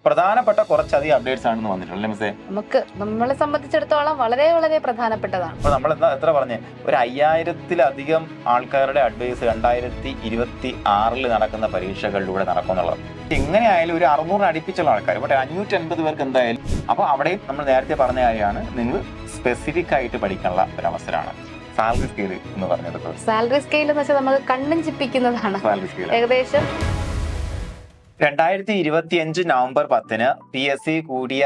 പ്രധാനപ്പെട്ട കുറച്ചധികം അപ്ഡേറ്റ്സ് ആണെന്ന് വന്നിട്ടുള്ളത് മിസ്സേ. നമുക്ക് നമ്മളെ സംബന്ധിച്ചിടത്തോളം വളരെ വളരെ പ്രധാനപ്പെട്ടതാണ്. അപ്പൊ നമ്മൾ എത്ര പറഞ്ഞേ, ഒരു 5000-ലധികം ആൾക്കാരുടെ അഡ്വൈസ് 2026 നടക്കുന്ന പരീക്ഷകളിലൂടെ നടക്കുന്നുള്ളത്. എങ്ങനെയായാലും ഒരു 600 അടുപ്പിച്ചുള്ള ആൾക്കാർ, ഇവിടെ 550 പേർക്ക് എന്തായാലും. അപ്പൊ അവിടെയും നമ്മൾ നേരത്തെ പറഞ്ഞ കാര്യമാണ്, നിങ്ങൾ സ്പെസിഫിക് ആയിട്ട് പഠിക്കാനുള്ള ഒരു അവസരമാണ് സാലറി സ്കെയിൽ എന്ന് പറഞ്ഞത്. സാലറി സ്കെയിൽ എന്ന് വെച്ചാൽ നമുക്ക് കണ്ണും ചിപ്പിക്കുന്നതാണ്. സാലറി സ്കെയിൽ ഏകദേശം 2025 നവംബർ 10 PSC കൂടിയ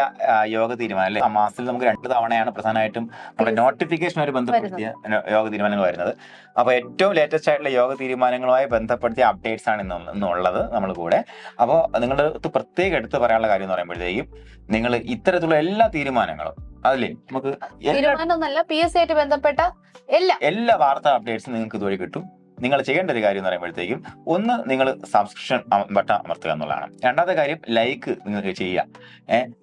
യോഗ തീരുമാനം അല്ലെ. ആ മാസത്തിൽ നമുക്ക് 2 തവണയാണ് പ്രധാനമായിട്ടും നമ്മുടെ നോട്ടിഫിക്കേഷനുമായി ബന്ധപ്പെടുത്തിയ യോഗ തീരുമാനങ്ങൾ വരുന്നത്. അപ്പൊ ഏറ്റവും ലേറ്റസ്റ്റ് ആയിട്ടുള്ള യോഗ തീരുമാനങ്ങളുമായി ബന്ധപ്പെടുത്തിയ അപ്ഡേറ്റ്സ് ആണ് ഇന്നുള്ളത് നമ്മൾ കൂടെ. അപ്പോൾ നിങ്ങളുടെ പ്രത്യേകം എടുത്ത് പറയാനുള്ള കാര്യം എന്ന് പറയുമ്പോഴത്തേക്കും, നിങ്ങൾ ഇത്തരത്തിലുള്ള എല്ലാ തീരുമാനങ്ങളും അതിലെ നമുക്ക് തീരുമാനമൊന്നല്ല, PSC ആയിട്ട് ബന്ധപ്പെട്ട എല്ലാ വാർത്താ അപ്ഡേറ്റ്സും നിങ്ങൾക്ക് ഇതുവഴി കിട്ടും. നിങ്ങൾ ചെയ്യേണ്ട ഒരു കാര്യം എന്ന് പറയുമ്പോഴത്തേക്കും, ഒന്ന് നിങ്ങൾ സബ്സ്ക്രിപ്ഷൻ ബട്ടൺ അമർത്തുക എന്നുള്ളതാണ്. രണ്ടാമത്തെ കാര്യം ലൈക്ക് നിങ്ങൾക്ക് ചെയ്യുക.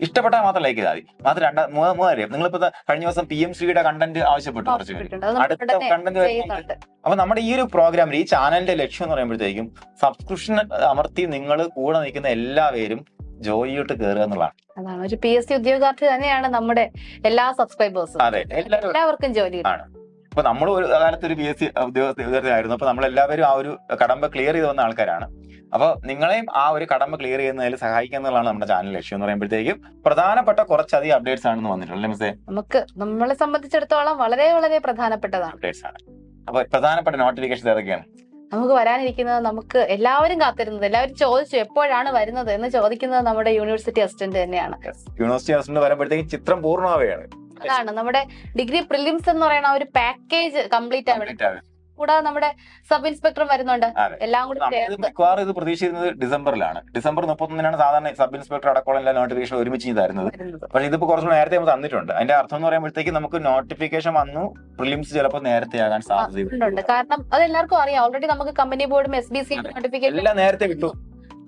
ഇഷ്ടപ്പെട്ടാൽ മാത്രം ലൈക്ക് ചെയ്താൽ മതി. മാത്രം മൂന്നാം കാര്യം, നിങ്ങളിപ്പോ കഴിഞ്ഞ ദിവസം PMCയുടെ കണ്ടന്റ് ആവശ്യപ്പെട്ടു കുറച്ച് പേര്, അടുത്ത കണ്ടന്റ് വരുന്നുണ്ട്. അപ്പൊ നമ്മുടെ ഈ ഒരു പ്രോഗ്രാമിൽ ഈ ചാനലിന്റെ ലക്ഷ്യം എന്ന് പറയുമ്പോഴത്തേക്കും, സബ്സ്ക്രിപ്ഷൻ അമർത്തി നിങ്ങൾ കൂടെ നിൽക്കുന്ന എല്ലാവരും ജോലിയോട്ട് കയറുക എന്നുള്ളതാണ്. അതാണ് ഒരു PSC ഉദ്യോഗാർത്ഥി തന്നെയാണ് നമ്മുടെ എല്ലാ സബ്സ്ക്രൈബേഴ്സും. അതെ, എല്ലാവർക്കും ജോലി ആണ്. അപ്പൊ നമ്മൾ ഒരു കാലത്ത് ഒരു PSC ഉദ്യോഗാർത്ഥിയായിരുന്നു. അപ്പൊ നമ്മളെല്ലാവരും ആ ഒരു കടമ്പ ക്ലിയർ ചെയ്ത് വന്ന ആൾക്കാരാണ്. അപ്പൊ നിങ്ങളെയും ആ ഒരു കടമ്പ ക്ലിയർ ചെയ്യുന്നതിൽ സഹായിക്കുക എന്നുള്ളതാണ് നമ്മുടെ ചാനൽ ലക്ഷ്യം എന്ന് പറയുമ്പോഴത്തേക്കും, പ്രധാനപ്പെട്ട കുറച്ചധികം അപ്ഡേറ്റ്സ് ആണെന്ന് വന്നിട്ടുള്ളത് മിസ്സേ. നമുക്ക് നമ്മളെ സംബന്ധിച്ചിടത്തോളം വളരെ വളരെ പ്രധാനപ്പെട്ടതാണ് അപ്ഡേറ്റ്സ് ആണ്. അപ്പൊ പ്രധാനപ്പെട്ട നോട്ടിഫിക്കേഷൻ ഏതൊക്കെയാണ് നമുക്ക് വരാനിരിക്കുന്നത്? നമുക്ക് എല്ലാവരും കാത്തിരുന്നത്, എല്ലാവരും ചോദിച്ചു എപ്പോഴാണ് വരുന്നത് എന്ന് ചോദിക്കുന്നത് നമ്മുടെ യൂണിവേഴ്സിറ്റി അസിസ്റ്റന്റ് തന്നെയാണ്. യൂണിവേഴ്സിറ്റി അസിസ്റ്റന്റ് വരുമ്പോഴത്തേക്കും ചിത്രം പൂർണ്ണമാവുകയാണ്. അതാണ് നമ്മുടെ ഡിഗ്രി പ്രിലിംസ് എന്ന് പറയുന്ന ഒരു പാക്കേജ് കംപ്ലീറ്റ് ആണ്. കൂടാതെ നമ്മുടെ സബ് ഇൻസ്പെക്ടറും വരുന്നുണ്ട്. എല്ലാം കൂടി മിക്കവാറും ഇത് പ്രതീക്ഷിക്കുന്നത് ഡിസംബറിലാണ്. ഡിസംബർ 31 സാധാരണ സബ് ഇൻസ്പെക്ടർ അടക്കമുള്ള നോട്ടിഫിക്കേഷൻ ഒരുമിച്ച് തരുന്നത്. പക്ഷെ ഇതിപ്പോ കുറച്ച് നേരത്തെ നമുക്ക് തന്നിട്ടുണ്ട്. അതിന്റെ അർത്ഥം എന്ന് പറയുമ്പോഴത്തേക്ക് നമുക്ക് നോട്ടിഫിക്കേഷൻ വന്നു, പ്രിലിംസ് ചിലപ്പോൾ നേരത്തെ ആകാൻ സാധ്യതയുണ്ട്. കാരണം അത് എല്ലാവർക്കും അറിയാം. ഓൾറെഡി നമുക്ക് കമ്പനി ബോർഡും SBC നോട്ടിഫിക്കേഷൻ എല്ലാം നേരത്തെ കിട്ടും.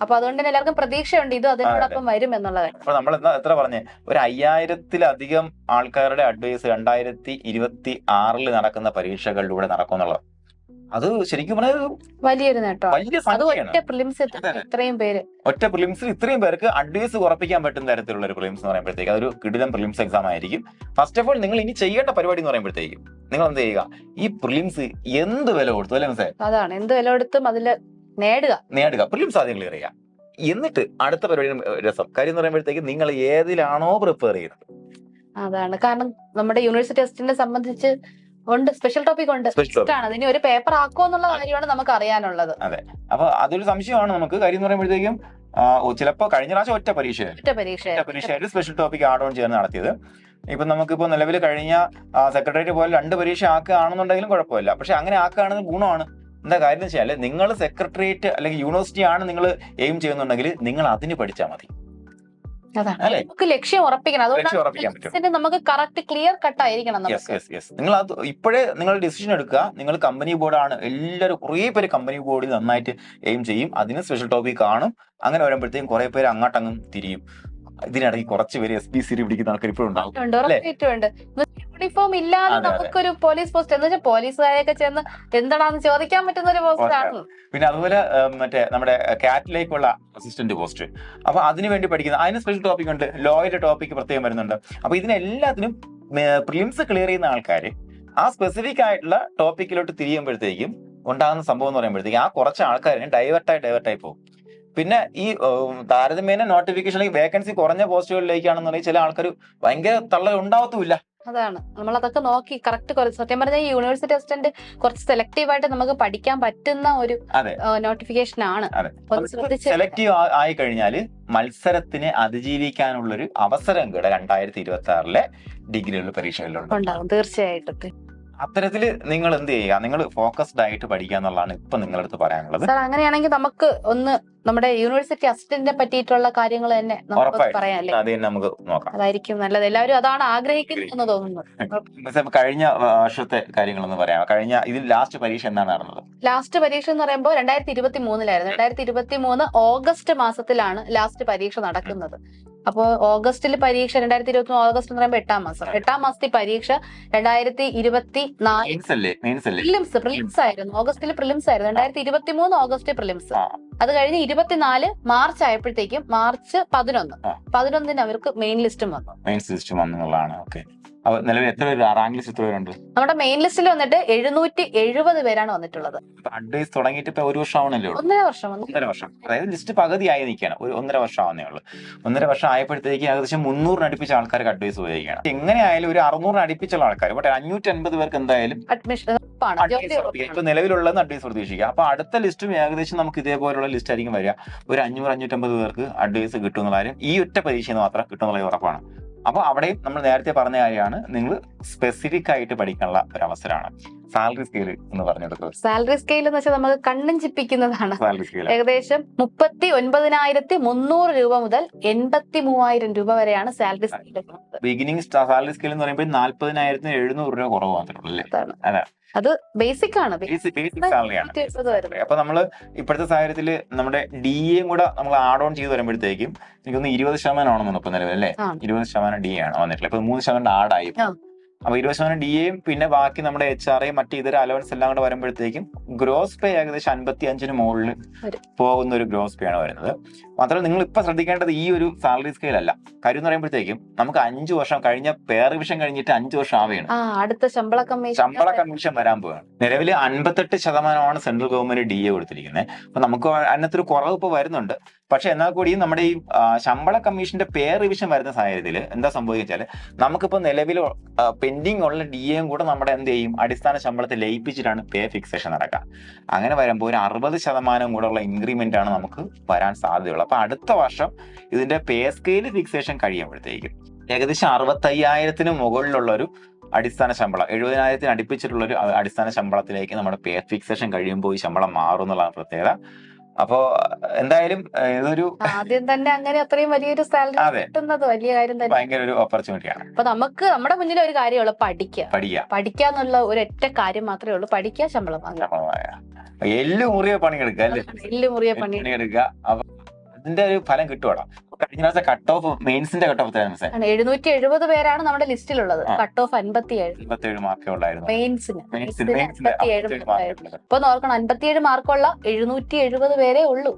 അപ്പൊ അതുകൊണ്ട് തന്നെ എല്ലാവർക്കും പ്രതീക്ഷയുണ്ട് ഇത് അതിനോടൊപ്പം വരും എന്നുള്ളത്. അപ്പൊ നമ്മൾ എത്ര പറഞ്ഞേ, ഒരു 5000-ലധികം ആൾക്കാരുടെ അഡ്വൈസ് 2026 നടക്കുന്ന പരീക്ഷകളിലൂടെ നടക്കുന്നുള്ളത്. അത് ശരിക്കും പറഞ്ഞാൽ വലിയൊരു നേട്ടം. വലിയ സംഖ്യയാണ്. ഒറ്റ പ്രിലിംസിൽ ഇത്രയും പേർക്ക് അഡ്വൈസ് ഉറപ്പിക്കാൻ പറ്റുന്ന തരത്തിലുള്ള ഒരു പ്രിലിംസ് എന്ന് പറയുമ്പോഴത്തേക്ക് അതൊരു കിടിലം പ്രിലിംസ് എക്സാം ആയിരിക്കും. ഫസ്റ്റ് ഓഫ് ഓൾ നിങ്ങൾ ഇനി ചെയ്യേണ്ട പരിപാടി എന്ന് പറയുമ്പോഴത്തേക്കും, നിങ്ങൾ എന്ത് ചെയ്യുക, ഈ പ്രിലിംസ് എന്ത് വില കൊടുത്തു അല്ലെ മനസ്സിലായി, അതാണ് എന്ത് വില കൊടുത്തും അതില് നേടുക പ്രിലിംസ് ആദ്യം ക്ലിയർ ചെയ്യുക. എന്നിട്ട് അടുത്ത പരിപാടി രസം കാര്യം എന്ന് പറയുമ്പോഴത്തേക്ക് നിങ്ങൾ ഏതിലാണോ പ്രിപ്പയർ ചെയ്യുന്നത് അതാണ്. കാരണം നമ്മുടെ യൂണിവേഴ്സിറ്റി അസിസ്റ്റന്റിനെ സംബന്ധിച്ച് ഉണ്ട്, സ്പെഷ്യൽ ടോപ്പിക് ഉണ്ട്. അതിന് ഒരു പേപ്പർ ആക്കോ എന്നുള്ള കാര്യമാണ് നമുക്ക് അറിയാനുള്ളത്. അതെ, അപ്പൊ അതൊരു സംശയമാണ് നമുക്ക്. കാര്യം എന്ന് പറയുമ്പോഴത്തേക്കും ചിലപ്പോ കഴിഞ്ഞ പ്രാവശ്യം ഒറ്റ പരീക്ഷയായിട്ട് സ്പെഷ്യൽ ടോപ്പിക് ആഡ് ഓൺ ചെയ്യാൻ നടത്തിയത്. ഇപ്പൊ നമുക്കിപ്പോ നിലവിൽ കഴിഞ്ഞ സെക്രട്ടേറിയറ്റ് പോലെ 2 പരീക്ഷ ആക്കുകയാണെന്നുണ്ടെങ്കിലും കുഴപ്പമില്ല. പക്ഷെ അങ്ങനെ ആക്കുകയാണെങ്കിൽ ഗുണമാണ്. എന്താ കാര്യം എന്ന് വെച്ചാൽ, നിങ്ങൾ സെക്രട്ടേറിയറ്റ് അല്ലെങ്കിൽ യൂണിവേഴ്സിറ്റി ആണ് നിങ്ങൾ എയിം ചെയ്യുന്നുണ്ടെങ്കിൽ നിങ്ങൾ അതിന് പഠിച്ചാൽ മതി. നമുക്ക് ലക്ഷ്യം ഉറപ്പിക്കണം. അതുകൊണ്ട് നമുക്ക് കറക്റ്റ് ക്ലിയർ കട്ട് ആയിരിക്കണം. നിങ്ങൾ അത് ഇപ്പോഴേ നിങ്ങൾ ഡിസിഷൻ എടുക്കുക. നിങ്ങൾ കമ്പനി ബോർഡാണ്, എല്ലാവരും കുറേ പേര് കമ്പനി ബോർഡിൽ നന്നായിട്ട് എയിം ചെയ്യും. അതിന് സ്പെഷ്യൽ ടോപ്പിക് കാണും. അങ്ങനെ വരുമ്പോഴത്തേക്കും കുറെ പേര് അങ്ങോട്ടങ്ങും തിരിയും. ഇതിനിടയ്ക്ക് കുറച്ച് പേര് SBC പിടിക്കുന്ന ആൾക്കാർ ഇപ്പോഴും ഉണ്ടാവും. യൂണിഫോം ഇല്ലാതെ നമുക്കൊരു പോലീസ് പോസ്റ്റ് എന്ന് വെച്ചാൽ പോലീസുകാരെയൊക്കെ ചെന്ന് എന്താണെന്ന് ചോദിക്കാൻ പറ്റുന്ന ഒരു പോസ്റ്റാണ്. പിന്നെ അതുപോലെ മറ്റേ നമ്മുടെ കാറ്റിലേക്കുള്ള അസിസ്റ്റന്റ് പോസ്റ്റ്, അപ്പൊ അതിനു വേണ്ടി പഠിക്കുന്ന അതിന് സ്പെഷ്യൽ ടോപ്പിക് ഉണ്ട്. ലോയുടെ ടോപ്പിക് പ്രത്യേകം വരുന്നുണ്ട്. അപ്പൊ ഇതിനെല്ലാത്തിനും പ്രിലിംസ് ക്ലിയർ ചെയ്യുന്ന ആൾക്കാർ ആ സ്പെസിഫിക് ആയിട്ടുള്ള ടോപ്പിക്കിലോട്ട് തിരിയുമ്പോഴത്തേക്കും ഉണ്ടാകുന്ന സംഭവം എന്ന് പറയുമ്പോഴത്തേക്കും ആ കുറച്ച് ആൾക്കാരെ ഡൈവേർട്ടായി പോകും. പിന്നെ ഈ താരതമ്യേന നോട്ടിഫിക്കേഷൻ വേക്കൻസി കുറഞ്ഞ പോസ്റ്റുകളിലേക്കാണെന്നുണ്ടെങ്കിൽ ചില ആൾക്കാർ ഭയങ്കര തള്ള ഉണ്ടാവത്തുമില്ല. അതാണ് നമ്മൾ അതൊക്കെ നോക്കി കറക്റ്റ്. സത്യം പറഞ്ഞാൽ ഈ യൂണിവേഴ്സിറ്റി അസിസ്റ്റന്റ് കുറച്ച് സെലക്റ്റീവ് ആയിട്ട് നമുക്ക് പഠിക്കാൻ പറ്റുന്ന ഒരു നോട്ടിഫിക്കേഷൻ ആണ്. സെലക്റ്റീവ് ആയി കഴിഞ്ഞാൽ മത്സരത്തിനെ അതിജീവിക്കാനുള്ളൊരു അവസരം കൂടെ 2026 ഡിഗ്രിയുള്ള പരീക്ഷകളിലുണ്ട്. ഉണ്ടാവും തീർച്ചയായിട്ടും. അത്തരത്തില് നിങ്ങൾ എന്ത് ചെയ്യുക, നിങ്ങൾ ഫോക്കസ്ഡ് ആയിട്ട് പഠിക്കുക എന്നുള്ളതാണ് ഇപ്പൊ നിങ്ങളടുത്ത് പറയാനുള്ളത്. അങ്ങനെയാണെങ്കിൽ നമുക്ക് ഒന്ന് നമ്മുടെ യൂണിവേഴ്സിറ്റി അസിസ്റ്റന്റിനെ പറ്റിയിട്ടുള്ള കാര്യങ്ങൾ തന്നെ പറയാം. നമുക്ക് നോക്കാം, അതായിരിക്കും നല്ലത്. എല്ലാവരും അതാണ് ആഗ്രഹിക്കുന്നതെന്ന് തോന്നുന്നു. കഴിഞ്ഞ വർഷത്തെ കാര്യങ്ങളൊന്ന് പറയാം. ഇതിൽ ലാസ്റ്റ് പരീക്ഷ എന്നാണ് നടന്നത്? ലാസ്റ്റ് പരീക്ഷ എന്ന് പറയുമ്പോൾ 2023 2023 ഓഗസ്റ്റ് മാസത്തിലാണ് ലാസ്റ്റ് പരീക്ഷ നടക്കുന്നത്. അപ്പൊ ഓഗസ്റ്റിൽ പരീക്ഷ 2021 ഓഗസ്റ്റ് എന്ന് പറയുമ്പോൾ 8-ാം മാസം 8-ാം മാസത്തിൽ പരീക്ഷ 2024 പ്രിലിംസ് ആയിരുന്നു. ഓഗസ്റ്റിൽ പ്രിലിംസ് ആയിരുന്നു. 2023 ഓഗസ്റ്റ് പ്രിലിംസ്. അത് കഴിഞ്ഞ് 24 മാർച്ച് ആയപ്പോഴത്തേക്കും മാർച്ച് 11 അവർക്ക് മെയിൻ ലിസ്റ്റും വന്നു. നിലവിൽ എത്ര റാങ്ക് ലിസ്റ്റ് എത്ര പേരുണ്ട്? നമ്മുടെ മെയിൻ ലിസ്റ്റിൽ വന്നിട്ട് 770 പേരാണ് വന്നിട്ടുള്ളത്. അഡ്വൈസ് തുടങ്ങിയിട്ട് ഇപ്പൊ 1 വർഷം ആവണല്ലേ ഉള്ളൂ. 1.5 വർഷം. അതായത് ലിസ്റ്റ് പകുതിയായി നിൽക്കുകയാണ്. 1.5 വർഷം ആവുന്നേ ഉള്ളൂ. 1.5 വർഷം ആയപ്പോഴത്തേക്ക് ഏകദേശം 300 അടുപ്പിച്ച ആൾക്കാർക്ക് അഡ്വൈസ് പോയിരിക്കുകയാണ്. എങ്ങനെയായാലും ഒരു 600 അടുപ്പിച്ചുള്ള ആൾക്കാർ, ബട്ട് 550 പേർക്ക് എന്തായാലും അഡ്മിഷൻ ഇപ്പൊ നിലവിലുള്ളതെന്ന് അഡ്വൈസ് പ്രതീക്ഷിക്കുക. അപ്പൊ അടുത്ത ലിസ്റ്റും ഏകദേശം നമുക്ക് ഇതേപോലുള്ള ലിസ്റ്റ് ആയിരിക്കും വരിക. ഒരു 500-550 പേർക്ക് അഡ്വൈസ് കിട്ടുന്ന കാര്യം ഈ ഒറ്റ പരീക്ഷയിൽ മാത്രം കിട്ടുന്നുള്ള ഉറപ്പാണ്. അപ്പൊ അവിടെയും നമ്മൾ നേരത്തെ പറഞ്ഞ കാര്യമാണ്, നിങ്ങൾ സ്പെസിഫിക് ആയിട്ട് പഠിക്കാനുള്ള ഒരു അവസരമാണ്. സാലറി സ്കെയിൽ എന്ന് പറഞ്ഞെടുക്കുക. സാലറി സ്കെയിൽ എന്ന് വെച്ചാൽ നമുക്ക് കണ്ണും ചിപ്പിക്കുന്നതാണ്. സാലറി സ്കെയിൽ ഏകദേശം 39,300 രൂപ മുതൽ 83,000 രൂപ വരെയാണ് salary scale. Beginning salary scale എന്ന് പറയുമ്പോൾ 40,700 രൂപ കുറവ് മാത്രമേ ഉള്ളൂ. അതെ, അത് ബേസിക് ആണ്. ബേസിക് സാലറിയാണ്. അപ്പൊ നമ്മള് ഇപ്പോഴത്തെ സാഹചര്യത്തിൽ നമ്മുടെ DA കൂടെ നമ്മൾ ആഡ് ഓൺ ചെയ്ത് വരുമ്പോഴത്തേക്കും എനിക്കൊന്ന് 20% ആണെന്ന് ഇപ്പൊ നിലവിൽ അല്ലേ? 20% DA ആണ് വന്നിട്ടുള്ളത്. ഇപ്പൊ 3% ആഡായി. അപ്പൊ 20% DAയും പിന്നെ ബാക്കി നമ്മുടെ HR മറ്റു ഇതര അലവൻസ് എല്ലാം കൂടെ വരുമ്പോഴത്തേക്കും ഗ്രോസ് പേ ഏകദേശം 55-ന് മുകളിൽ പോകുന്ന ഒരു ഗ്രോസ് പേ ആണ് വരുന്നത്. മാത്രമല്ല നിങ്ങൾ ഇപ്പൊ ശ്രദ്ധിക്കേണ്ടത് ഈ ഒരു സാലറി സ്കെയിൽ അല്ല. കാര്യം എന്ന് പറയുമ്പോഴത്തേക്കും നമുക്ക് 5 വർഷം കഴിഞ്ഞ പേ റിവിഷൻ കഴിഞ്ഞിട്ട് 5 വർഷം ആവുകയാണ്. അടുത്ത ശമ്പള കമ്മീഷൻ വരാൻ പോവുകയാണ്. നിലവിൽ 58% സെൻട്രൽ ഗവൺമെന്റ് DA കൊടുത്തിരിക്കുന്നത്. അപ്പൊ നമുക്ക് അതിനകത്തൊരു കുറവ് ഇപ്പൊ വരുന്നുണ്ട്. പക്ഷെ എന്നാൽ കൂടിയും നമ്മുടെ ഈ ശമ്പള കമ്മീഷന്റെ പേ റിവിഷൻ വരുന്ന സാഹചര്യത്തിൽ എന്താ സംഭവിച്ചാല് നമുക്കിപ്പോ നിലവിൽ പെൻഡിങ് ഉള്ള DAയും കൂടെ നമ്മുടെ എന്ത് ചെയ്യും, അടിസ്ഥാന ശമ്പളത്തെ ലയിപ്പിച്ചിട്ടാണ് പേ ഫിക്സേഷൻ നടക്കുക. അങ്ങനെ വരുമ്പോൾ ഒരു 60% കൂടെ ഉള്ള ഇൻക്രിമെന്റ് ആണ് നമുക്ക് വരാൻ സാധ്യതയുള്ളത്. അപ്പൊ അടുത്ത വർഷം ഇതിന്റെ പേ സ്കെയിൽ ഫിക്സേഷൻ കഴിയുമ്പോഴത്തേക്കും ഏകദേശം 65,000-ന് മുകളിലുള്ള ഒരു അടിസ്ഥാന ശമ്പളം, 70,000-ന് അടുപ്പിച്ചിട്ടുള്ള ഒരു അടിസ്ഥാന ശമ്പളത്തിലേക്ക് നമ്മുടെ പേ ഫിക്സേഷൻ കഴിയുമ്പോൾ ഈ ശമ്പളം മാറും എന്നുള്ളതാണ് പ്രത്യേകത. അപ്പോ എന്തായാലും ഇതൊരു ആദ്യം തന്നെ അങ്ങനെ അത്രയും വലിയൊരു സാലറി കിട്ടുന്നത് വലിയ കാര്യം തന്നെ, ഭയങ്കര ഒരു ഓപ്പർച്യൂണിറ്റിയാണ്. അപ്പൊ നമുക്ക് നമ്മുടെ മുന്നിൽ ഒരു കാര്യമുള്ളൂ, പഠിക്കാന്നുള്ള ഒരൊറ്റ കാര്യം മാത്രമേ ഉള്ളൂ. പഠിക്കുക, ശമ്പളം എല്ല് മുറിയ പണിയെടുക്കുക അല്ലേ? എല്ല് മുറിയ പണിയെടുക്കുക. അപ്പൊ അതിന്റെ ഒരു ഫലം കിട്ടുവാടാ. കഴിഞ്ഞ പ്രാവശ്യം കട്ട് ഓഫ് മെയിൻസിന്റെ കട്ട് ഓഫ് 770 പേരാണ് നമ്മുടെ ലിസ്റ്റിലുള്ളത്. കട്ട് ഓഫ് 57 മാർക്കേ ഉള്ളായിരുന്നു മെയിൻസിന്. അപ്പൊ നോക്കണം, 57 മാർക്കുള്ള 770 പേരെ ഉള്ളൂ.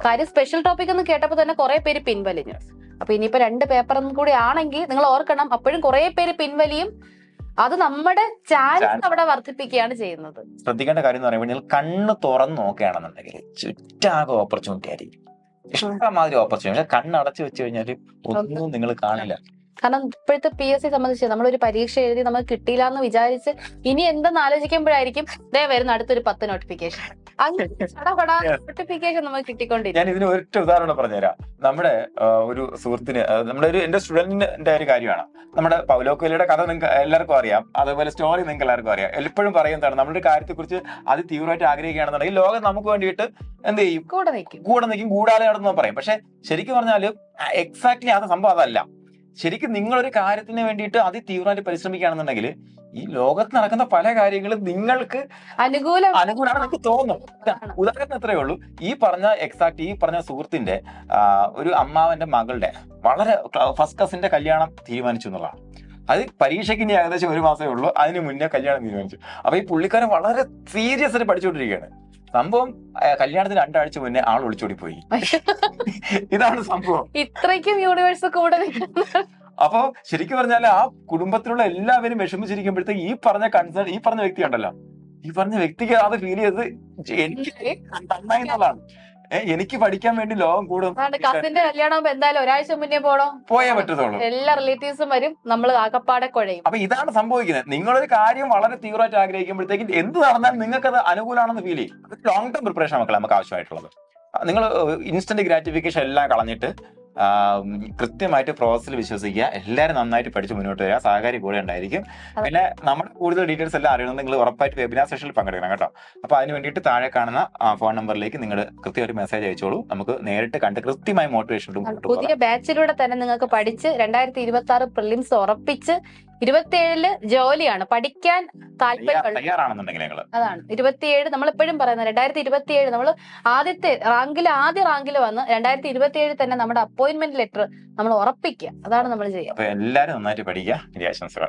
കാര്യം സ്പെഷ്യൽ ടോപ്പിക് എന്ന് കേട്ടപ്പോ തന്നെ കുറെ പേര് പിൻവലിഞ്ഞു. അപ്പൊ ഇനിയിപ്പോ 2 പേപ്പറും കൂടി ആണെങ്കിൽ നിങ്ങൾ ഓർക്കണം, അപ്പോഴും കുറെ പേര് പിൻവലിയും. അത് നമ്മുടെ ചാൻസ് അവിടെ വർദ്ധിപ്പിക്കുകയാണ് ചെയ്യുന്നത്. ശ്രദ്ധിക്കേണ്ട കാര്യം എന്ന് പറയുമ്പോൾ നിങ്ങൾ കണ്ണ് തുറന്ന് നോക്കുകയാണെന്നുണ്ടെങ്കിൽ ചുറ്റാകെ ഓപ്പർച്യൂണിറ്റി ആയിരിക്കും, ഇഷ്ടമാതിരി ഓപ്പർച്യൂണിറ്റി. പക്ഷെ കണ്ണടച്ചു വെച്ച് കഴിഞ്ഞാൽ ഒന്നും നിങ്ങൾ കാണില്ല. കാരണം ഇപ്പോഴത്തെ PSC സംബന്ധിച്ച് നമ്മളൊരു പരീക്ഷ എഴുതി നമുക്ക് കിട്ടിയില്ല എന്ന് വിചാരിച്ച് ഇനി എന്തെന്ന് ആലോചിക്കുമ്പോഴായിരിക്കും വരുന്ന അടുത്തൊരു 10 നോട്ടിഫിക്കേഷൻ നമുക്ക് കിട്ടിക്കൊണ്ടിരിക്കും. ഞാൻ ഇതിന് ഒറ്റ ഉദാഹരണം പറഞ്ഞുതരാം. നമ്മുടെ ഒരു സുഹൃത്തിന്, നമ്മുടെ എന്റെ സ്റ്റുഡന്റിന്റെ ഒരു കാര്യമാണ്. നമ്മുടെ പൗലോ കൊയ്ലോയുടെ കഥ നിങ്ങൾക്ക് എല്ലാവർക്കും അറിയാം, അതേപോലെ സ്റ്റോറി നിങ്ങൾക്ക് എല്ലാവർക്കും അറിയാം. എപ്പോഴും പറയുന്നതാണ്, നമ്മുടെ കാര്യത്തെ കുറിച്ച് തീവ്രമായിട്ട് ആഗ്രഹിക്കുകയാണെന്നുണ്ടെങ്കിൽ ലോകം നമുക്ക് വേണ്ടിയിട്ട് എന്ത് ചെയ്യും, കൂടെ നിൽക്കും, കൂടാതെ നടന്നു പറയും. പക്ഷെ ശരിക്കും പറഞ്ഞാൽ എക്സാക്ട്ലി അത് സംഭവം അതല്ല. ശരിക്കും നിങ്ങളൊരു കാര്യത്തിന് വേണ്ടിയിട്ട് തീവ്രമായിട്ട് പരിശ്രമിക്കുകയാണെന്നുണ്ടെങ്കിൽ ഈ ലോകത്ത് നടക്കുന്ന പല കാര്യങ്ങളും നിങ്ങൾക്ക് അനുകൂലമാണ് നിങ്ങൾക്ക് തോന്നും. ഉദാഹരണത്തിന് എത്രയേ ഉള്ളൂ, ഈ പറഞ്ഞ സുഹൃത്തിന്റെ ഒരു അമ്മാവന്റെ മകളുടെ വളരെ ഫസ്റ്റ് കസിന്റെ കല്യാണം തീരുമാനിച്ചു എന്നുള്ളതാണ്. അത് പരീക്ഷയ്ക്ക് ഇനി ഏകദേശം 1 മാസമേ ഉള്ളൂ, അതിന് മുന്നേ കല്യാണം തീരുമാനിച്ചു. അപ്പൊ ഈ പുള്ളിക്കാരൻ വളരെ സീരിയസ് ആയിട്ട് പഠിച്ചുകൊണ്ടിരിക്കുകയാണ്. സംഭവം കല്യാണത്തിന് 2 ആഴ്ച മുന്നേ ആൾ ഒളിച്ചോടി പോയി. ഇതാണ് സംഭവം. ഇത്രയ്ക്കും യൂണിവേഴ്സ് കൂടെ. അപ്പൊ ശരിക്കും പറഞ്ഞാൽ ആ കുടുംബത്തിലുള്ള എല്ലാവരും വിഷമിച്ചിരിക്കുമ്പോഴത്തേക്ക് ഈ പറഞ്ഞ വ്യക്തി ഉണ്ടല്ലോ, ഈ പറഞ്ഞ വ്യക്തിക്ക് അത് ഫീൽ ചെയ്തത് എനിക്ക് നന്നായി എന്നുള്ളതാണ്. എനിക്ക് പഠിക്കാൻ വേണ്ടി ലോകം കൂടും. കസിന്റെ കല്യാണം എന്തായാലും 1 ആഴ്ച മുന്നേ പോയേ പറ്റത്തുള്ളൂ. എല്ലാ റിലേറ്റീവ്സും വരും, നമ്മൾ ആകപ്പാടെ കുഴയും. അപ്പൊ ഇതാണ് സംഭവിക്കുന്നത്. നിങ്ങളൊരു കാര്യം വളരെ തീവ്രമായിട്ട് ആഗ്രഹിക്കുമ്പോഴത്തേക്കും എന്ത് നടന്നാലും നിങ്ങൾക്ക് അത് അനുകൂലമാണെന്ന് ഫീൽ ചെയ്യും. ലോങ് ടേം പ്രിപ്പറേഷൻ മക്കളെ നമുക്ക് ആവശ്യമായിട്ടുള്ളത്. നിങ്ങൾ ഇൻസ്റ്റന്റ് ഗ്രാറ്റിഫിക്കേഷൻ എല്ലാം കളഞ്ഞിട്ട് കൃത്യമായിട്ട് പ്രോസസ്സിൽ വിശ്വസിക്കുക. എല്ലാവരും നന്നായിട്ട് പഠിച്ച് മുന്നോട്ട് വരിക. സഹകാരി കൂടെ ഉണ്ടായിരിക്കും. പിന്നെ നമ്മുടെ കൂടുതൽ ഡീറ്റെയിൽസ് എല്ലാം അറിയണം, നിങ്ങൾ ഉറപ്പായിട്ട് വെബിനാർ സെഷനിൽ പങ്കെടുക്കണം കേട്ടോ. അപ്പൊ അതിന് വേണ്ടിയിട്ട് താഴെ കാണുന്ന ഫോൺ നമ്പറിലേക്ക് നിങ്ങൾ കൃത്യമായിട്ട് മെസ്സേജ് അയച്ചോളൂ. നമുക്ക് നേരിട്ട് കണ്ട് കൃത്യമായി മോട്ടിവേഷൻ. പുതിയ ബാച്ചിലൂടെ തന്നെ നിങ്ങൾക്ക് പഠിച്ച് 2026 പ്രിലിംസ് ഉറപ്പിച്ച് 27 ജോലിയാണ്. പഠിക്കാൻ തയ്യാറാണെന്നുണ്ടെങ്കിൽ അതാണ് 27. നമ്മളിപ്പോഴും പറയുന്നത് 2027 നമ്മൾ ആദ്യ റാങ്കിൽ വന്ന് 2027 തന്നെ നമ്മുടെ അപ്പോയിന്റ്മെന്റ് ലെറ്റർ നമ്മൾ ഉറപ്പിക്കുക. അതാണ് നമ്മൾ ചെയ്യുക. അപ്പൊ എല്ലാരും നന്നായിട്ട് പഠിക്കുക. ആശംസകൾ.